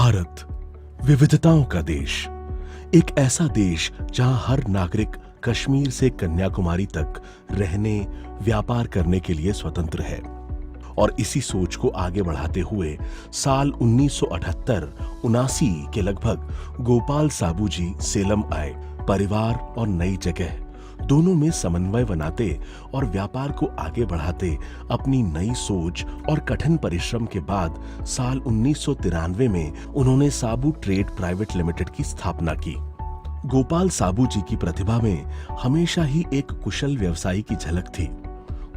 भारत विविधताओं का देश, एक ऐसा देश जहां हर नागरिक कश्मीर से कन्याकुमारी तक रहने, व्यापार करने के लिए स्वतंत्र है। और इसी सोच को आगे बढ़ाते हुए साल 1978-79 के लगभग गोपाल साबू जी सेलम आए। परिवार और नई जगह दोनों में समन्वय बनाते और व्यापार को आगे बढ़ाते अपनी नई सोच और कठिन परिश्रम के बाद साल 1993 में उन्होंने साबू ट्रेड प्राइवेट लिमिटेड की स्थापना की। गोपाल साबू जी की प्रतिभा में हमेशा ही एक कुशल व्यवसायी की झलक थी।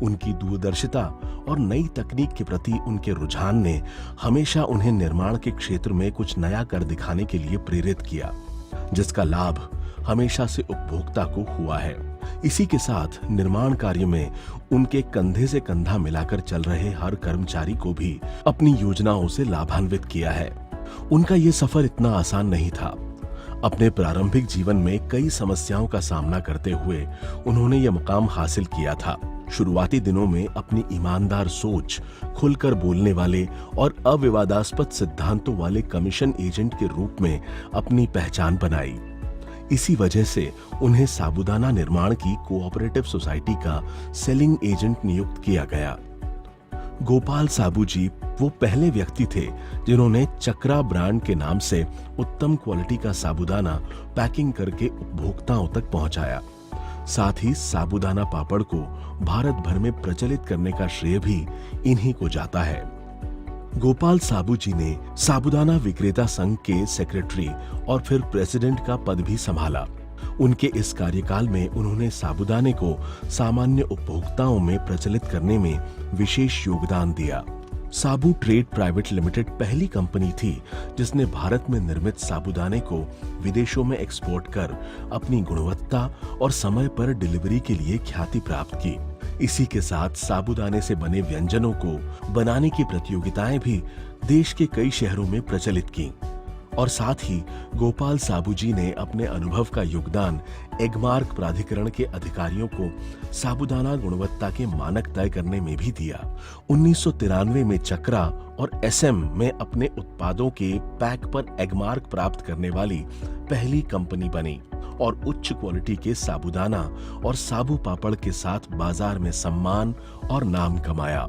उनकी दूरदर्शिता और नई तकनीक के प्रति उनके रुझान ने हमेशा उन्हें निर्माण के क्षेत्र में कुछ नया कर दिखाने के लिए प्रेरित किया, जिसका लाभ हमेशा से उपभोक्ता को हुआ है। इसी के साथ निर्माण कार्य में उनके कंधे से कंधा मिलाकर चल रहे हर कर्मचारी को भी अपनी योजनाओं से लाभान्वित किया है। उनका ये सफर इतना आसान नहीं था। अपने प्रारंभिक जीवन में कई समस्याओं का सामना करते हुए उन्होंने ये मुकाम हासिल किया था। शुरुआती दिनों में अपनी ईमानदार सोच, खुलकर बोलने वाले और अविवादास्पद सिद्धांतों वाले कमीशन एजेंट के रूप में अपनी पहचान बनाई। इसी वजह से उन्हें साबूदाना निर्माण की कोऑपरेटिव सोसाइटी का सेलिंग एजेंट नियुक्त किया गया। गोपाल साबू जी वो पहले व्यक्ति थे जिन्होंने चक्रा ब्रांड के नाम से उत्तम क्वालिटी का साबूदाना पैकिंग करके उपभोक्ताओं तक पहुंचाया। साथ ही साबूदाना पापड़ को भारत भर में प्रचलित करने का श्रेय भी इन्हीं को जाता है। गोपाल साबू जी ने साबूदाना विक्रेता संघ के सेक्रेटरी और फिर प्रेसिडेंट का पद भी संभाला। उनके इस कार्यकाल में उन्होंने साबूदाने को सामान्य उपभोक्ताओं में प्रचलित करने में विशेष योगदान दिया। साबू ट्रेड प्राइवेट लिमिटेड पहली कंपनी थी जिसने भारत में निर्मित साबूदाने को विदेशों में एक्सपोर्ट कर अपनी गुणवत्ता और समय पर डिलीवरी के लिए ख्याति प्राप्त की। इसी के साथ साबूदाने से बने व्यंजनों को बनाने की प्रतियोगिताएं भी देश के कई शहरों में प्रचलित की। और साथ ही गोपाल साबू जी ने अपने अनुभव का योगदान एगमार्क प्राधिकरण के अधिकारियों को साबूदाना गुणवत्ता के मानक तय करने में भी दिया। 1993 में चक्रा और एसएम में अपने उत्पादों के पैक पर एगमार्क प्राप्त करने वाली पहली कंपनी बनी और उच्च क्वालिटी के साबूदाना और साबू पापड़ के साथ बाजार में सम्मान और नाम कमाया।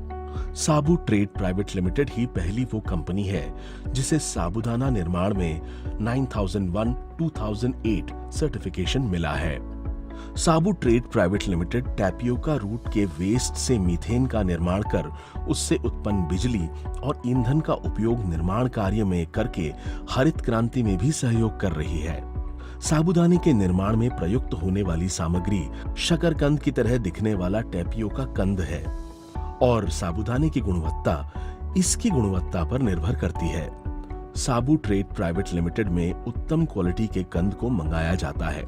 साबू ट्रेड प्राइवेट लिमिटेड ही पहली वो कंपनी है जिसे साबूदाना निर्माण में 9001-2008 सर्टिफिकेशन मिला है। Sabu trade private limited tapioca root के वेस्ट से मीथेन का निर्माण कर उससे उत्पन्न बिजली और ईंधन का उपयोग निर्माण कार्य में करके हरित क्रांति में भी सहयोग कर रही है। साबूदाने के निर्माण में प्रयुक्त होने वाली सामग्री शकरकंद की तरह दिखने वाला टैपियोका कंद है और साबूदाने की गुणवत्ता इसकी गुणवत्ता पर निर्भर करती है। साबू ट्रेड प्राइवेट लिमिटेड में उत्तम क्वालिटी के कंद को मंगाया जाता है।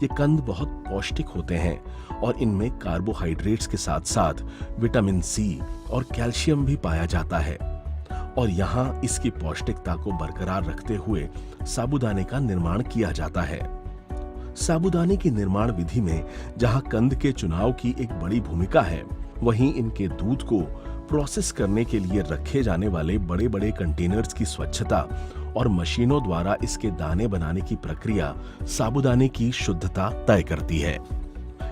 ये कंद बहुत पौष्टिक होते हैं और इनमें कार्बोहाइड्रेट्स के साथ साथ विटामिन सी और कैल्शियम भी पाया जाता है और यहाँ इसकी पौष्टिकता को बरकरार रखते हुए साबूदाने का निर्माण किया जाता है। साबूदाने की निर्माण विधि में जहाँ कंद के चुनाव की एक बड़ी भूमिका है, वहीं इनके दूध को प्रोसेस करने के लिए रखे जाने वाले बड़े बड़े कंटेनर्स की स्वच्छता और मशीनों द्वारा इसके दाने बनाने की प्रक्रिया साबूदाने की शुद्धता तय करती है।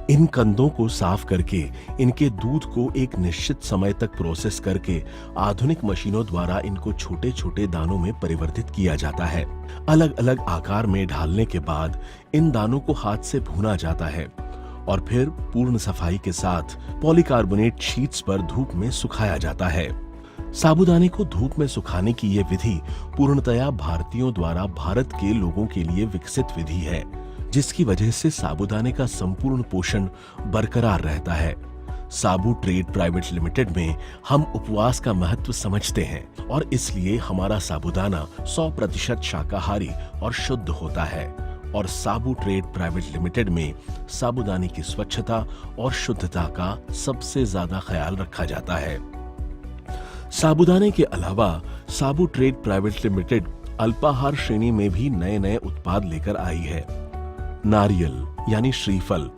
इन कंदों को साफ करके इनके दूध को एक निश्चित समय तक प्रोसेस करके आधुनिक मशीनों द्वारा इनको छोटे छोटे दानों में परिवर्तित किया जाता है। अलग अलग आकार में ढालने के बाद इन दानों को हाथ से भूना जाता है और फिर पूर्ण सफाई के साथ पॉलीकार्बोनेट शीट्स पर धूप में सुखाया जाता है। साबूदाने को धूप में सुखाने की यह विधि पूर्णतया भारतीयों द्वारा भारत के लोगों के लिए विकसित विधि है, जिसकी वजह से साबूदाने का संपूर्ण पोषण बरकरार रहता है। साबू ट्रेड प्राइवेट लिमिटेड में हम उपवास का महत्व समझते हैं और इसलिए हमारा साबूदाना 100% शाकाहारी और शुद्ध होता है और साबू ट्रेड प्राइवेट लिमिटेड में साबूदाने की स्वच्छता और शुद्धता का सबसे ज्यादा ख्याल रखा जाता है। साबूदाने के अलावा साबू ट्रेड प्राइवेट लिमिटेड अल्पाहार श्रेणी में भी नए नए उत्पाद लेकर आई है। नारियल यानी श्रीफल,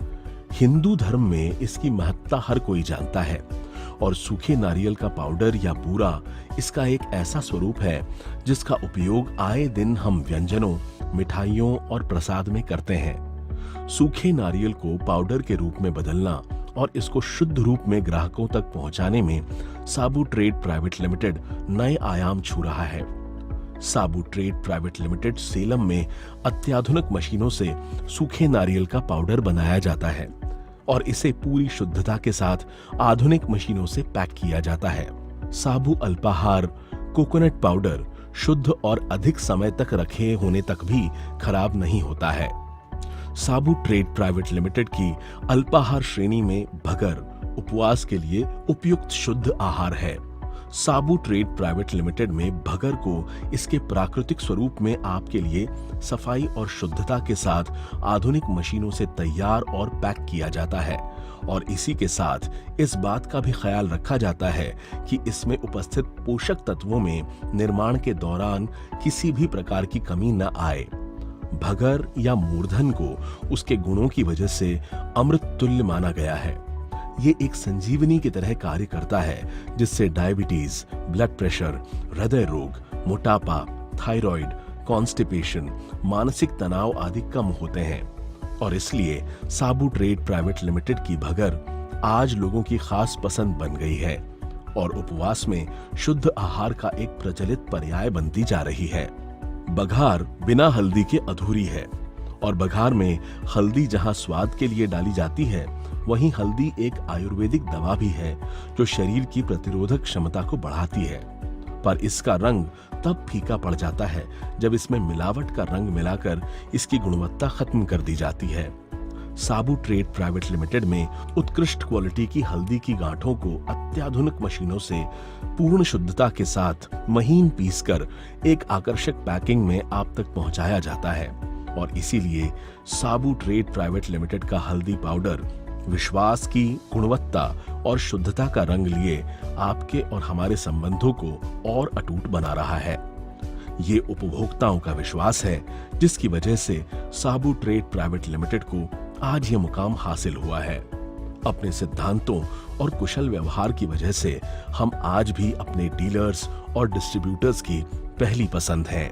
हिंदू धर्म में इसकी महत्ता हर कोई जानता है और सूखे नारियल का पाउडर या बूरा इसका एक ऐसा स्वरूप है जिसका उपयोग आए दिन हम व्यंजनों, मिठाइयों और प्रसाद में करते हैं। सूखे नारियल को पाउडर के रूप में बदलना और इसको शुद्ध रूप में ग्राहकों तक पहुंचाने में साबू ट्रेड प्राइवेट लिमिटेड नए आयाम छू रहा है। Sabu trade private limited Salem में अत्याधुनिक मशीनों से सूखे नारियल का पाउडर बनाया जाता है और इसे पूरी शुद्धता के साथ आधुनिक मशीनों से पैक किया जाता है। साबू अल्पाहार कोकोनट पाउडर शुद्ध और अधिक समय तक रखे होने तक भी खराब नहीं होता है। साबू ट्रेड प्राइवेट लिमिटेड की अल्पाहार श्रेणी में भगर उपवास के लिए उपयुक्त शुद्ध आहार है। साबू ट्रेड प्राइवेट लिमिटेड में भगर को इसके प्राकृतिक स्वरूप में आपके लिए सफाई और शुद्धता के साथ आधुनिक मशीनों से तैयार और पैक किया जाता है और इसी के साथ इस बात का भी ख्याल रखा जाता है कि इसमें उपस्थित पोषक तत्वों में निर्माण के दौरान किसी भी प्रकार की कमी न आए। भगर या मूर्धन को उसके गुणों की वजह से अमृत तुल्य माना गया है। ये एक संजीवनी की तरह कार्य करता है जिससे डायबिटीज, ब्लड प्रेशर, हृदय रोग, मोटापा, थायराइड, कॉन्स्टिपेशन, मानसिक तनाव आदि कम होते हैं और इसलिए साबू ट्रेड प्राइवेट लिमिटेड की भगर आज लोगों की खास पसंद बन गई है और उपवास में शुद्ध आहार का एक प्रचलित पर्याय बनती जा रही है। बघार बिना हल्दी के अधूरी है और बघार में हल्दी जहां स्वाद के लिए डाली जाती है, वहीं हल्दी एक आयुर्वेदिक दवा भी है जो शरीर की प्रतिरोधक क्षमता को बढ़ाती है, पर इसका रंग तब फीका पड़ जाता है जब इसमें मिलावट का रंग मिलाकर इसकी गुणवत्ता खत्म कर दी जाती है। साबू ट्रेड प्राइवेट लिमिटेड में उत्कृष्ट क्वालिटी की हल्दी की गांठों को अत्याधुनिक मशीनों से पूर्ण शुद्धता के साथ महीन पीसकर एक आकर्षक पैकिंग में आप तक पहुंचाया जाता है और इसीलिए साबू ट्रेड प्राइवेट लिमिटेड का हल्दी पाउडर विश्वास की, गुणवत्ता और शुद्धता का रंग लिए आपके और हमारे संबंधों को और अटूट बना रहा है। ये उपभोक्ताओं का विश्वास है जिसकी वजह से साबू ट्रेड प्राइवेट लिमिटेड को आज ये मुकाम हासिल हुआ है। अपने सिद्धांतों और कुशल व्यवहार की वजह से हम आज भी अपने डीलर्स और डिस्ट्रीब्यूटर्स की पहली पसंद हैं।